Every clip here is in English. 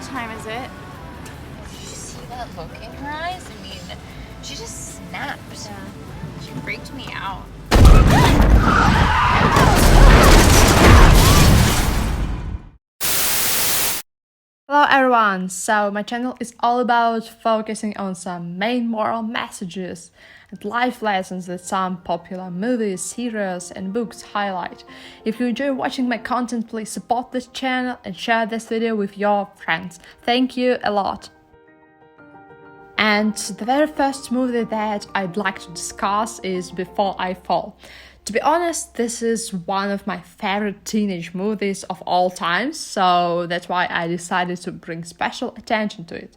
time is it? Did you see that look in her eyes? I mean, she just snapped. Yeah. She freaked me out. Hello everyone! So my channel is all about focusing on some main moral messages and life lessons that some popular movies, series and books highlight. If you enjoy watching my content, please support this channel and share this video with your friends. Thank you a lot! And the very first movie that I'd like to discuss is Before I Fall. To be honest, this is one of my favorite teenage movies of all time, so that's why I decided to bring special attention to it.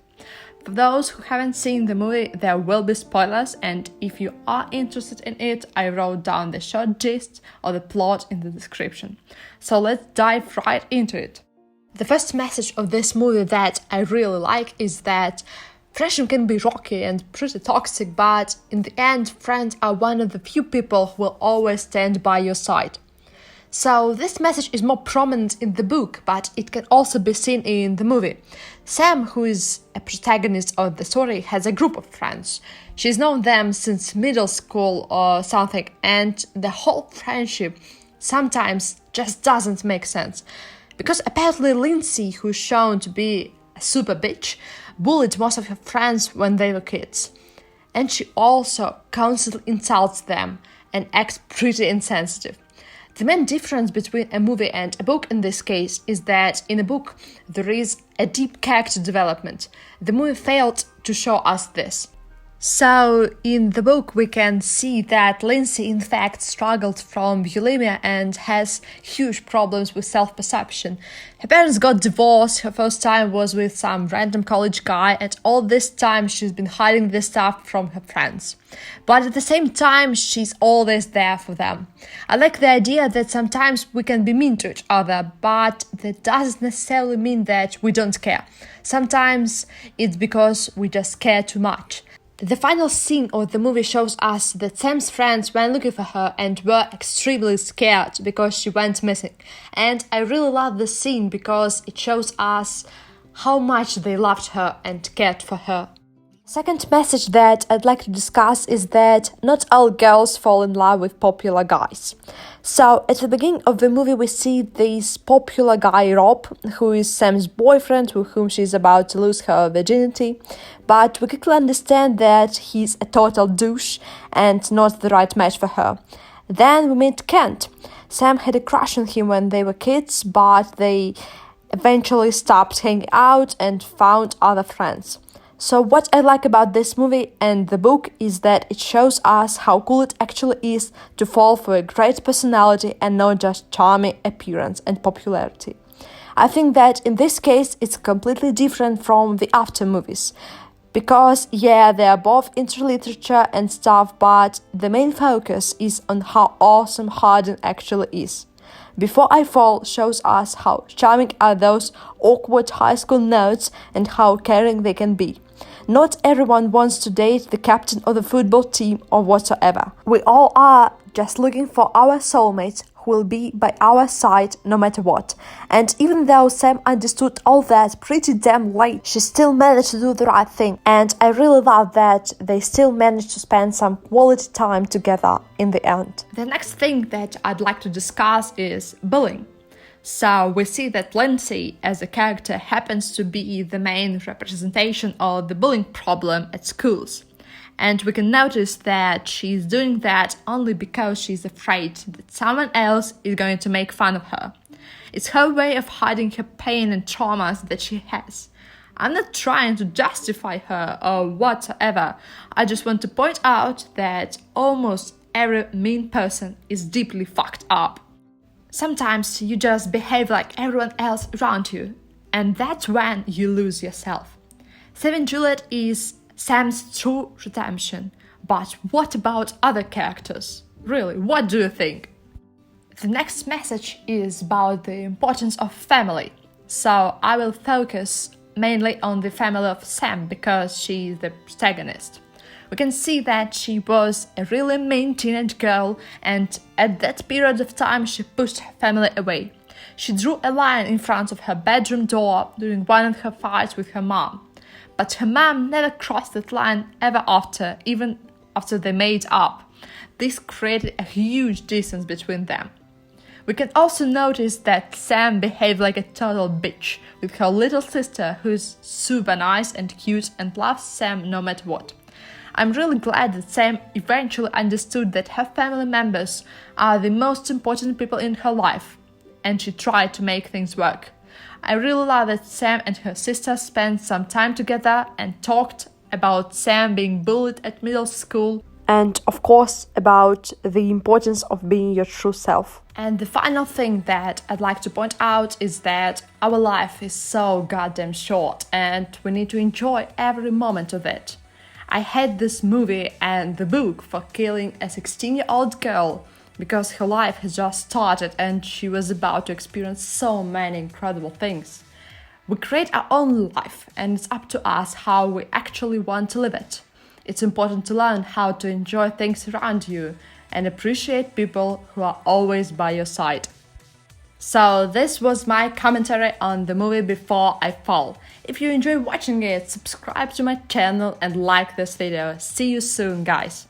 For those who haven't seen the movie, there will be spoilers, and if you are interested in it, I wrote down the short gist or the plot in the description. So let's dive right into it. The first message of this movie that I really like is that friendship can be rocky and pretty toxic, but in the end, friends are one of the few people who will always stand by your side. So this message is more prominent in the book, but it can also be seen in the movie. Sam, who is a protagonist of the story, has a group of friends. She's known them since middle school or something, and the whole friendship sometimes just doesn't make sense. Because apparently Lindsay, who's shown to be a super bitch, bullied most of her friends when they were kids. And she also constantly insults them and acts pretty insensitive. The main difference between a movie and a book in this case is that in a book there is a deep character development. The movie failed to show us this. So, in the book, we can see that Lindsay in fact struggled from bulimia and has huge problems with self-perception. Her parents got divorced, her first time was with some random college guy, and all this time she's been hiding this stuff from her friends. But at the same time, she's always there for them. I like the idea that sometimes we can be mean to each other, but that doesn't necessarily mean that we don't care. Sometimes it's because we just care too much. The final scene of the movie shows us that Sam's friends went looking for her and were extremely scared because she went missing. And I really love this scene because it shows us how much they loved her and cared for her. Second message that I'd like to discuss is that not all girls fall in love with popular guys. So, at the beginning of the movie, we see this popular guy, Rob, who is Sam's boyfriend, with whom she's about to lose her virginity. But we quickly understand that he's a total douche and not the right match for her. Then we meet Kent. Sam had a crush on him when they were kids, but they eventually stopped hanging out and found other friends. So what I like about this movie and the book is that it shows us how cool it actually is to fall for a great personality and not just charming appearance and popularity. I think that in this case it's completely different from the After movies. Because, yeah, they are both into literature and stuff, but the main focus is on how awesome Hardin actually is. Before I Fall shows us how charming are those awkward high school nerds and how caring they can be. Not everyone wants to date the captain of the football team or whatsoever. We all are just looking for our soulmates who will be by our side no matter what. And even though Sam understood all that pretty damn late, she still managed to do the right thing. And I really love that they still managed to spend some quality time together in the end. The next thing that I'd like to discuss is bullying. So we see that Lindsay as a character happens to be the main representation of the bullying problem at schools. And we can notice that she's doing that only because she's afraid that someone else is going to make fun of her. It's her way of hiding her pain and traumas that she has. I'm not trying to justify her or whatsoever. I just want to point out that almost every mean person is deeply fucked up. Sometimes you just behave like everyone else around you, and that's when you lose yourself. Saving Juliet is Sam's true redemption, but what about other characters? Really, what do you think? The next message is about the importance of family, so I will focus mainly on the family of Sam because she is the protagonist. We can see that she was a really mean teenage girl, and at that period of time she pushed her family away. She drew a line in front of her bedroom door during one of her fights with her mom. But her mom never crossed that line ever after, even after they made up. This created a huge distance between them. We can also notice that Sam behaved like a total bitch with her little sister, who's super nice and cute and loves Sam no matter what. I'm really glad that Sam eventually understood that her family members are the most important people in her life, and she tried to make things work. I really love that Sam and her sister spent some time together and talked about Sam being bullied at middle school, and of course about the importance of being your true self. And the final thing that I'd like to point out is that our life is so goddamn short and we need to enjoy every moment of it. I hate this movie and the book for killing a 16-year-old girl because her life has just started and she was about to experience so many incredible things. We create our own life and it's up to us how we actually want to live it. It's important to learn how to enjoy things around you and appreciate people who are always by your side. So this was my commentary on the movie Before I Fall. If you enjoy watching it, subscribe to my channel and like this video. See you soon, guys!